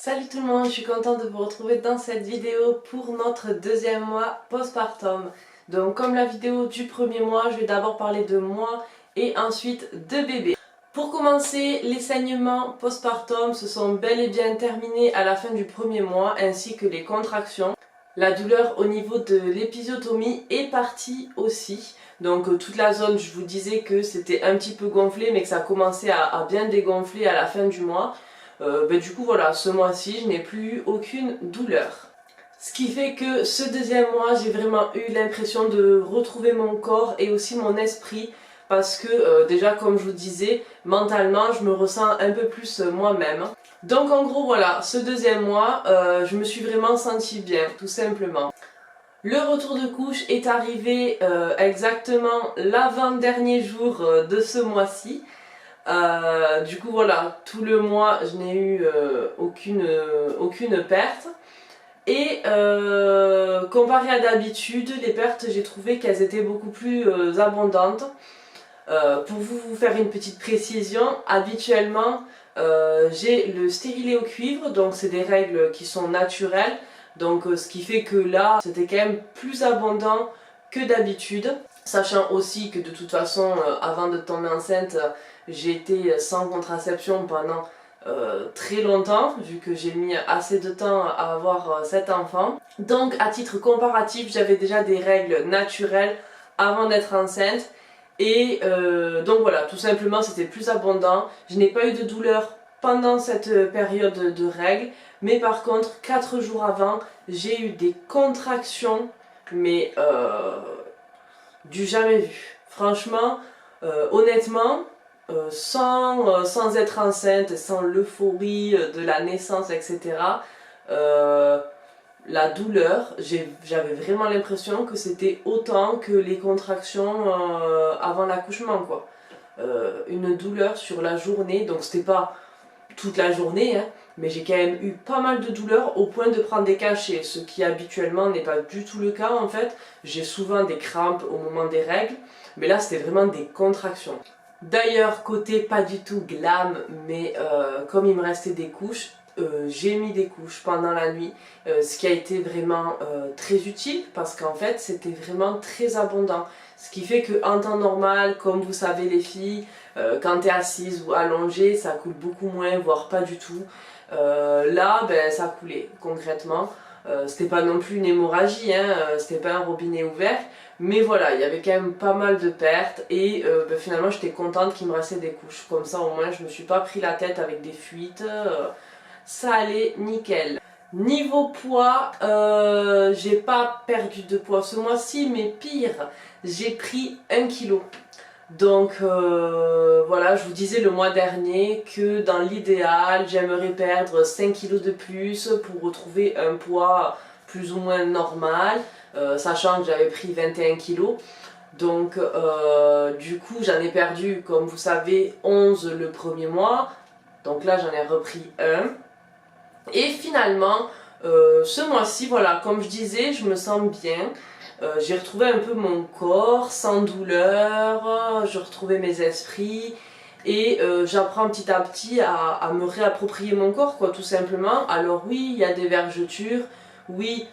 Salut tout le monde, je suis contente de vous retrouver dans cette vidéo pour notre deuxième mois postpartum. Donc comme la vidéo du premier mois, je vais d'abord parler de moi et ensuite de bébé. Pour commencer, les saignements postpartum se sont bel et bien terminés à la fin du premier mois ainsi que les contractions. La douleur au niveau de l'épisiotomie est partie aussi. Donc toute la zone, je vous disais que c'était un petit peu gonflé mais que ça commençait à bien dégonfler à la fin du mois. Du coup voilà, ce mois-ci je n'ai plus eu aucune douleur. Ce qui fait que ce deuxième mois j'ai vraiment eu l'impression de retrouver mon corps et aussi mon esprit. Parce que déjà comme je vous disais, mentalement je me ressens un peu plus moi-même. Donc en gros voilà, ce deuxième mois je me suis vraiment sentie bien, tout simplement. Le retour de couche est arrivé exactement l'avant-dernier jour de ce mois-ci. Du coup voilà, tout le mois je n'ai eu aucune perte. Et comparé à d'habitude, les pertes j'ai trouvé qu'elles étaient beaucoup plus abondantes. Pour vous faire une petite précision, habituellement j'ai le stérilet au cuivre, donc c'est des règles qui sont naturelles. Donc ce qui fait que là c'était quand même plus abondant que d'habitude. Sachant aussi que de toute façon avant de tomber enceinte j'ai été sans contraception pendant très longtemps, vu que j'ai mis assez de temps à avoir cet enfant. Donc à titre comparatif, j'avais déjà des règles naturelles avant d'être enceinte. Et donc voilà, tout simplement c'était plus abondant. Je n'ai pas eu de douleur pendant cette période de règles. Mais par contre, 4 jours avant, j'ai eu des contractions, mais du jamais vu. Franchement, honnêtement, sans être enceinte, sans l'euphorie de la naissance, etc., la douleur, j'avais vraiment l'impression que c'était autant que les contractions avant l'accouchement, quoi. Une douleur sur la journée, donc c'était pas toute la journée, hein, mais j'ai quand même eu pas mal de douleurs au point de prendre des cachets, ce qui habituellement n'est pas du tout le cas en fait. J'ai souvent des crampes au moment des règles, mais là c'était vraiment des contractions. D'ailleurs, côté pas du tout glam, mais comme il me restait des couches, j'ai mis des couches pendant la nuit, ce qui a été vraiment très utile parce qu'en fait c'était vraiment très abondant. Ce qui fait qu'en temps normal, comme vous savez les filles, quand tu es assise ou allongée, ça coule beaucoup moins, voire pas du tout. Là, ben, ça coulait concrètement. C'était pas non plus une hémorragie, hein, c'était pas un robinet ouvert. Mais voilà, il y avait quand même pas mal de pertes et ben, finalement j'étais contente qu'il me restait des couches. Comme ça au moins je me suis pas pris la tête avec des fuites, ça allait nickel. Niveau poids, j'ai pas perdu de poids ce mois-ci, mais pire, j'ai pris 1 kg. Donc voilà, je vous disais le mois dernier que dans l'idéal, j'aimerais perdre 5 kg de plus pour retrouver un poids plus ou moins normal, sachant que j'avais pris 21 kg. Donc du coup, j'en ai perdu, comme vous savez, 11 le premier mois. Donc là, j'en ai repris 1. Et finalement, ce mois-ci, voilà, comme je disais, je me sens bien. J'ai retrouvé un peu mon corps sans douleur, j'ai retrouvé mes esprits et j'apprends petit à petit à me réapproprier mon corps, quoi, tout simplement. Alors oui, il y a des vergetures, oui,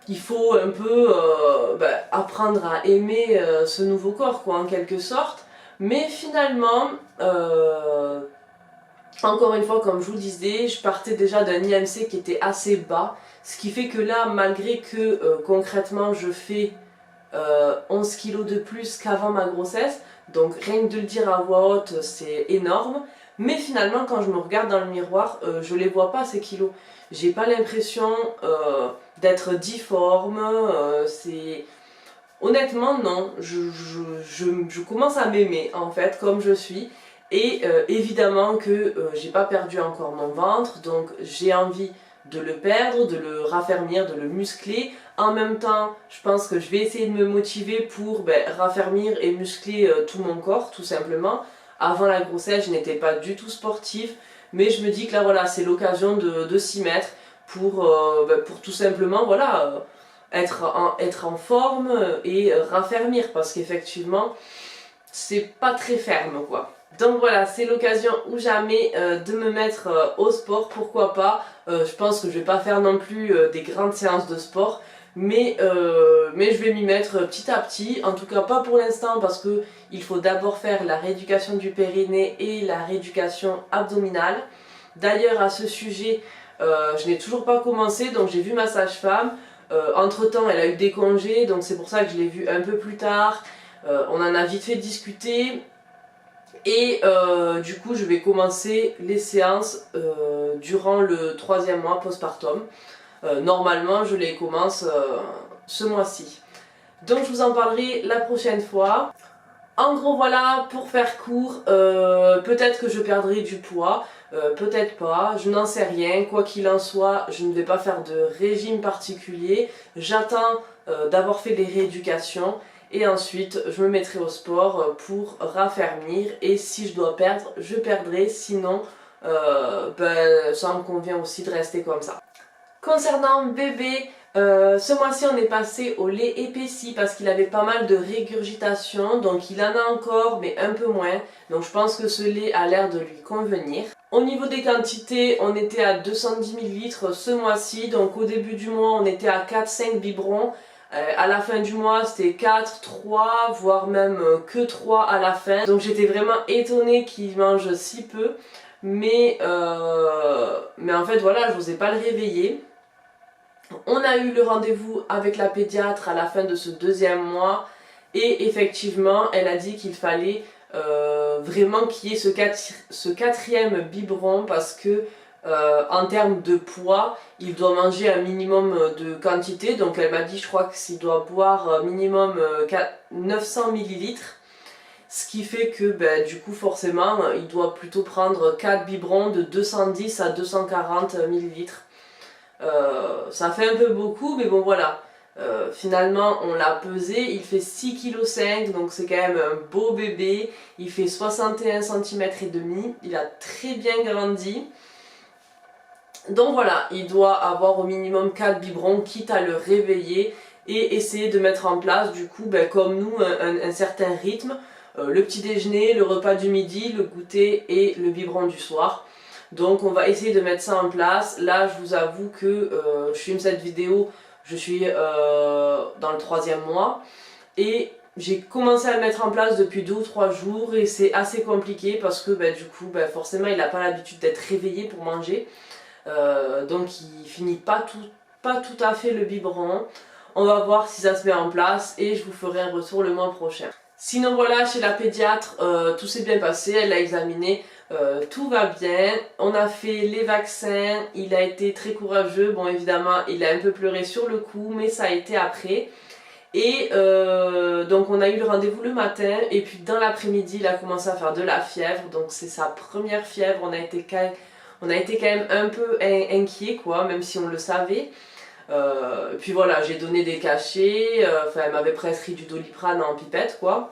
il faut un peu apprendre à aimer ce nouveau corps, quoi, en quelque sorte. Mais finalement, encore une fois, comme je vous le disais, je partais déjà d'un IMC qui était assez bas, ce qui fait que là, malgré que concrètement je fais 11 kg de plus qu'avant ma grossesse, donc rien que de le dire à voix haute, c'est énorme, mais finalement quand je me regarde dans le miroir, je les vois pas ces kilos. J'ai pas l'impression d'être difforme, c'est... Honnêtement non, je commence à m'aimer en fait comme je suis. Et évidemment que j'ai pas perdu encore mon ventre, donc j'ai envie de le perdre, de le raffermir, de le muscler. En même temps, je pense que je vais essayer de me motiver pour raffermir et muscler tout mon corps, tout simplement. Avant la grossesse, je n'étais pas du tout sportive, mais je me dis que là, voilà, c'est l'occasion de s'y mettre pour tout simplement, voilà, être en forme et raffermir, parce qu'effectivement, c'est pas très ferme, quoi. Donc voilà, c'est l'occasion ou jamais de me mettre au sport, pourquoi pas. Je pense que je vais pas faire non plus des grandes séances de sport, mais je vais m'y mettre petit à petit. En tout cas pas pour l'instant parce que il faut d'abord faire la rééducation du périnée et la rééducation abdominale. D'ailleurs à ce sujet, je n'ai toujours pas commencé, donc j'ai vu ma sage-femme. Entre temps elle a eu des congés, donc c'est pour ça que je l'ai vue un peu plus tard. On en a vite fait discuter. Et du coup je vais commencer les séances durant le 3e mois postpartum. Normalement je les commence ce mois-ci. Donc je vous en parlerai la prochaine fois. En gros voilà, pour faire court, peut-être que je perdrai du poids, peut-être pas, je n'en sais rien. Quoi qu'il en soit, je ne vais pas faire de régime particulier. J'attends d'avoir fait les rééducations. Et ensuite, je me mettrai au sport pour raffermir. Et si je dois perdre, je perdrai. Sinon, ça me convient aussi de rester comme ça. Concernant bébé, ce mois-ci on est passé au lait épaissi parce qu'il avait pas mal de régurgitation. Donc il en a encore, mais un peu moins. Donc je pense que ce lait a l'air de lui convenir. Au niveau des quantités, on était à 210 ml ce mois-ci. Donc au début du mois, on était à 4-5 biberons. À la fin du mois c'était 4, 3, voire même que 3 à la fin. Donc j'étais vraiment étonnée qu'il mange si peu. Mais en fait voilà, je n'osais pas le réveiller. On a eu le rendez-vous avec la pédiatre à la fin de ce 2e mois. Et effectivement elle a dit qu'il fallait vraiment qu'il y ait ce 4e biberon parce que en termes de poids, il doit manger un minimum de quantité. Donc elle m'a dit, je crois qu'il doit boire minimum 900 ml. Ce qui fait que du coup forcément, il doit plutôt prendre 4 biberons de 210 à 240 ml. Ça fait un peu beaucoup, mais bon voilà. Finalement on l'a pesé, il fait 6,5 kg, donc c'est quand même un beau bébé. Il fait 61 cm et demi, il a très bien grandi. Donc voilà, il doit avoir au minimum 4 biberons, quitte à le réveiller et essayer de mettre en place du coup, comme nous, un certain rythme. Le petit déjeuner, le repas du midi, le goûter et le biberon du soir. Donc on va essayer de mettre ça en place. Là je vous avoue que je filme cette vidéo, je suis dans le 3e mois. Et j'ai commencé à le mettre en place depuis 2 ou 3 jours et c'est assez compliqué parce que du coup forcément il n'a pas l'habitude d'être réveillé pour manger. Donc il finit pas tout à fait le biberon. On va voir si ça se met en place et je vous ferai un retour le mois prochain. Sinon voilà, chez la pédiatre, tout s'est bien passé, elle l'a examiné, tout va bien. On a fait les vaccins, il a été très courageux, bon évidemment il a un peu pleuré sur le coup, mais ça a été après. Et donc on a eu le rendez-vous le matin et puis dans l'après-midi il a commencé à faire de la fièvre, donc c'est sa première fièvre. On a été quand même un peu inquiets quoi, même si on le savait. Puis voilà, j'ai donné des cachets, elle m'avait prescrit du Doliprane en pipette quoi.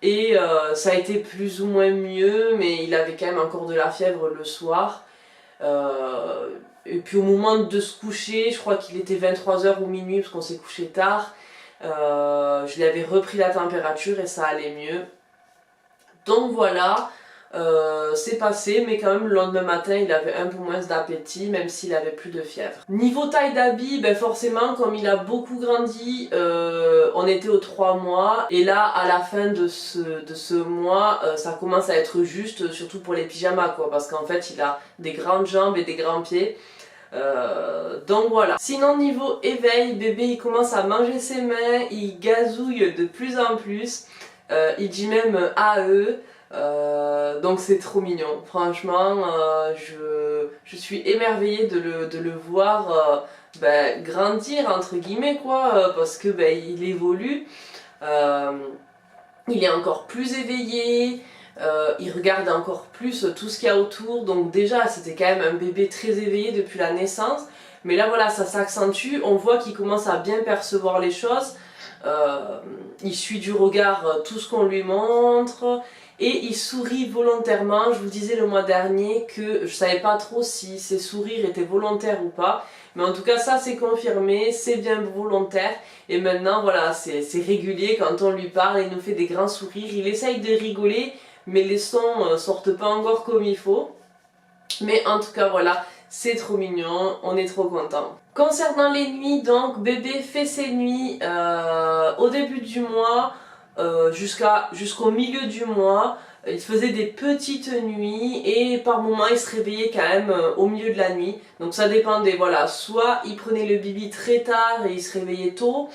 Et ça a été plus ou moins mieux, mais il avait quand même encore de la fièvre le soir. Et puis au moment de se coucher, je crois qu'il était 23 h ou minuit parce qu'on s'est couché tard. Je lui avais repris la température et ça allait mieux. Donc voilà, c'est passé, mais quand même le lendemain matin il avait un peu moins d'appétit, même s'il avait plus de fièvre. Niveau taille d'habit, forcément comme il a beaucoup grandi, on était aux 3 mois et là à la fin de ce mois ça commence à être juste, surtout pour les pyjamas quoi, parce qu'en fait il a des grandes jambes et des grands pieds. Donc voilà. Sinon niveau éveil, bébé il commence à manger ses mains, il gazouille de plus en plus, il dit même AE. Donc c'est trop mignon, franchement je suis émerveillée de le voir grandir entre guillemets quoi, parce que il évolue, il est encore plus éveillé, il regarde encore plus tout ce qu'il y a autour. Donc déjà c'était quand même un bébé très éveillé depuis la naissance, mais là voilà ça s'accentue, on voit qu'il commence à bien percevoir les choses, il suit du regard tout ce qu'on lui montre. Et il sourit volontairement. Je vous disais le mois dernier que je savais pas trop si ses sourires étaient volontaires ou pas. Mais en tout cas ça c'est confirmé, c'est bien volontaire. Et maintenant voilà, c'est régulier, quand on lui parle, il nous fait des grands sourires. Il essaye de rigoler, mais les sons sortent pas encore comme il faut. Mais en tout cas voilà, c'est trop mignon, on est trop content. Concernant les nuits, donc bébé fait ses nuits au début du mois jusqu'au milieu du mois. Il faisait des petites nuits et par moments il se réveillait quand même au milieu de la nuit. Donc ça dépendait, voilà, soit il prenait le bibi très tard et il se réveillait tôt,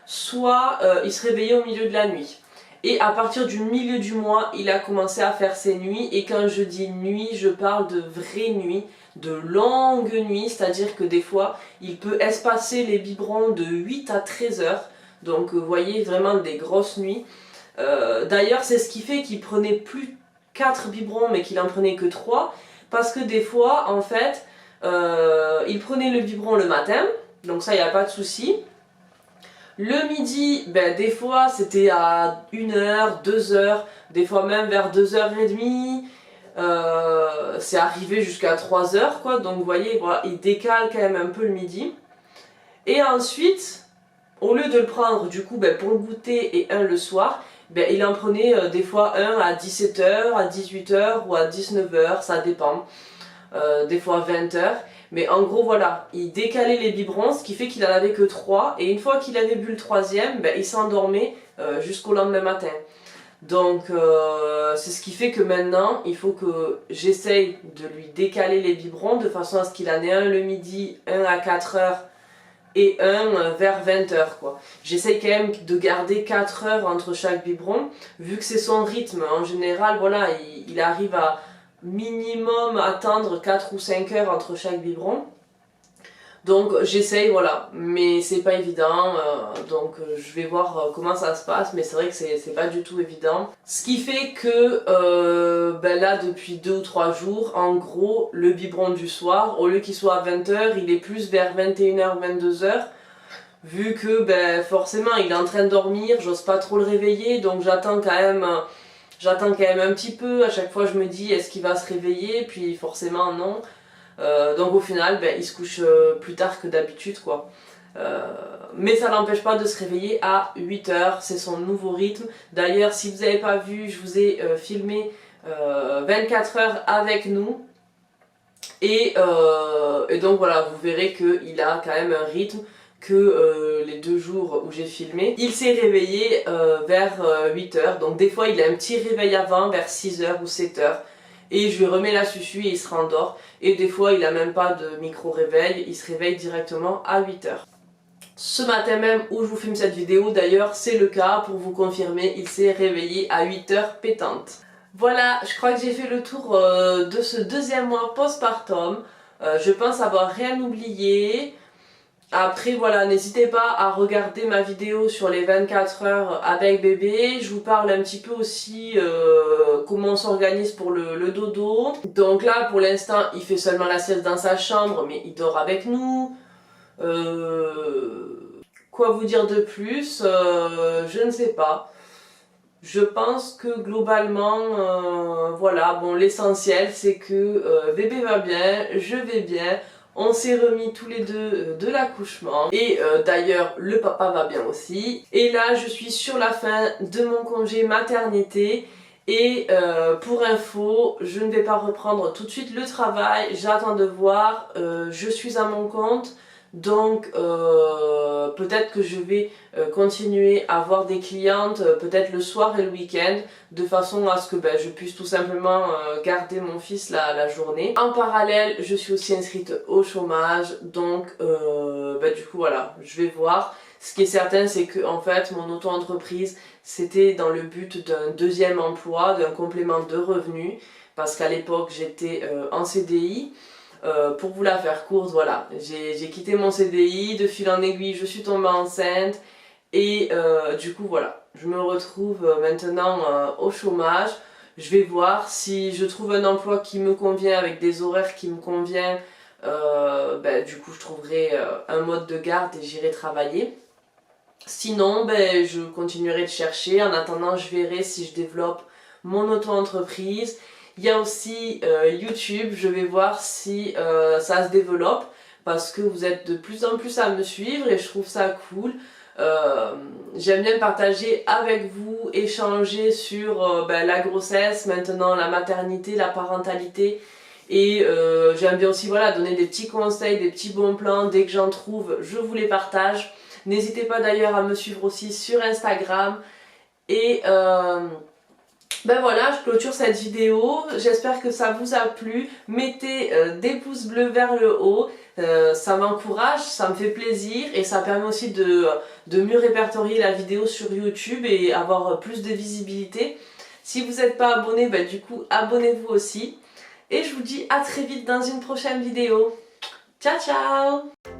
soit il se réveillait au milieu de la nuit. Et à partir du milieu du mois, il a commencé à faire ses nuits. Et quand je dis nuit, je parle de vraies nuits, de longues nuits. C'est-à-dire que des fois, il peut espacer les biberons de 8 à 13 heures. Donc vous voyez, vraiment des grosses nuits. D'ailleurs, c'est ce qui fait qu'il prenait plus 4 biberons, mais qu'il en prenait que 3. Parce que des fois, en fait, il prenait le biberon le matin. Donc ça, il n'y a pas de souci. Le midi, ben, des fois c'était à 1h, 2h, des fois même vers 2h30, c'est arrivé jusqu'à 3h quoi, donc vous voyez, voilà, il décale quand même un peu le midi. Et ensuite, au lieu de le prendre du coup ben, pour le goûter et un le soir, ben, il en prenait des fois un à 17h, à 18h ou à 19h, ça dépend, des fois 20h. Mais en gros voilà, il décalait les biberons, ce qui fait qu'il en avait que 3. Et une fois qu'il avait bu le troisième, ben, il s'endormait jusqu'au lendemain matin. Donc c'est ce qui fait que maintenant, il faut que j'essaye de lui décaler les biberons de façon à ce qu'il en ait un le midi, un à 4h et un vers 20h quoi. J'essaye quand même de garder 4 heures entre chaque biberon, vu que c'est son rythme. En général, voilà, il arrive à minimum attendre 4 ou 5 heures entre chaque biberon. Donc j'essaye, voilà, mais c'est pas évident, donc je vais voir comment ça se passe, mais c'est vrai que c'est pas du tout évident. Ce qui fait que ben là depuis 2 ou 3 jours, en gros, le biberon du soir, au lieu qu'il soit à 20h, il est plus vers 21h, 22h, vu que ben forcément il est en train de dormir, j'ose pas trop le réveiller, donc j'attends quand même un petit peu. À chaque fois je me dis est-ce qu'il va se réveiller, puis forcément non. Donc au final ben, il se couche plus tard que d'habitude quoi. Mais ça l'empêche pas de se réveiller à 8h, c'est son nouveau rythme. D'ailleurs si vous n'avez pas vu, je vous ai filmé 24 heures avec nous. Et donc voilà, vous verrez qu'il a quand même un rythme que les 2 jours où j'ai filmé. Il s'est réveillé vers 8h, donc des fois il a un petit réveil avant, vers 6h ou 7h. Et je lui remets la susu et il se rendort. Et des fois il a même pas de micro-réveil, il se réveille directement à 8h. Ce matin même où je vous filme cette vidéo, d'ailleurs c'est le cas, pour vous confirmer, il s'est réveillé à 8h pétante. Voilà, je crois que j'ai fait le tour de ce deuxième mois postpartum. Je pense avoir rien oublié. Après voilà, n'hésitez pas à regarder ma vidéo sur les 24 heures avec bébé. Je vous parle un petit peu aussi comment on s'organise pour le dodo. Donc là pour l'instant il fait seulement la sieste dans sa chambre, mais il dort avec nous. Quoi vous dire de plus, je ne sais pas. Je pense que globalement, voilà, bon l'essentiel c'est que bébé va bien, je vais bien. On s'est remis tous les deux de l'accouchement et d'ailleurs le papa va bien aussi. Et là je suis sur la fin de mon congé maternité et pour info, je ne vais pas reprendre tout de suite le travail, j'attends de voir, je suis à mon compte. Donc peut-être que je vais continuer à voir des clientes peut-être le soir et le week-end, de façon à ce que ben, je puisse tout simplement garder mon fils la journée. En parallèle je suis aussi inscrite au chômage, donc ben, du coup voilà, je vais voir. Ce qui est certain c'est que en fait mon auto-entreprise c'était dans le but d'un deuxième emploi, d'un complément de revenus, parce qu'à l'époque j'étais en CDI. Pour vous la faire courte, voilà, j'ai quitté mon CDI, de fil en aiguille je suis tombée enceinte et du coup voilà, je me retrouve maintenant au chômage. Je vais voir si je trouve un emploi qui me convient avec des horaires qui me conviennent, ben, du coup je trouverai un mode de garde et j'irai travailler. Sinon ben, je continuerai de chercher, en attendant je verrai si je développe mon auto-entreprise. Il y a aussi YouTube, je vais voir si ça se développe parce que vous êtes de plus en plus à me suivre et je trouve ça cool. J'aime bien partager avec vous, échanger sur la grossesse, maintenant la maternité, la parentalité. Et j'aime bien aussi voilà, donner des petits conseils, des petits bons plans. Dès que j'en trouve, je vous les partage. N'hésitez pas d'ailleurs à me suivre aussi sur Instagram. Et ben voilà, je clôture cette vidéo. J'espère que ça vous a plu. Mettez des pouces bleus vers le haut. Ça m'encourage, ça me fait plaisir et ça permet aussi de mieux répertorier la vidéo sur YouTube et avoir plus de visibilité. Si vous n'êtes pas abonné, ben du coup abonnez-vous aussi. Et je vous dis à très vite dans une prochaine vidéo. Ciao ciao!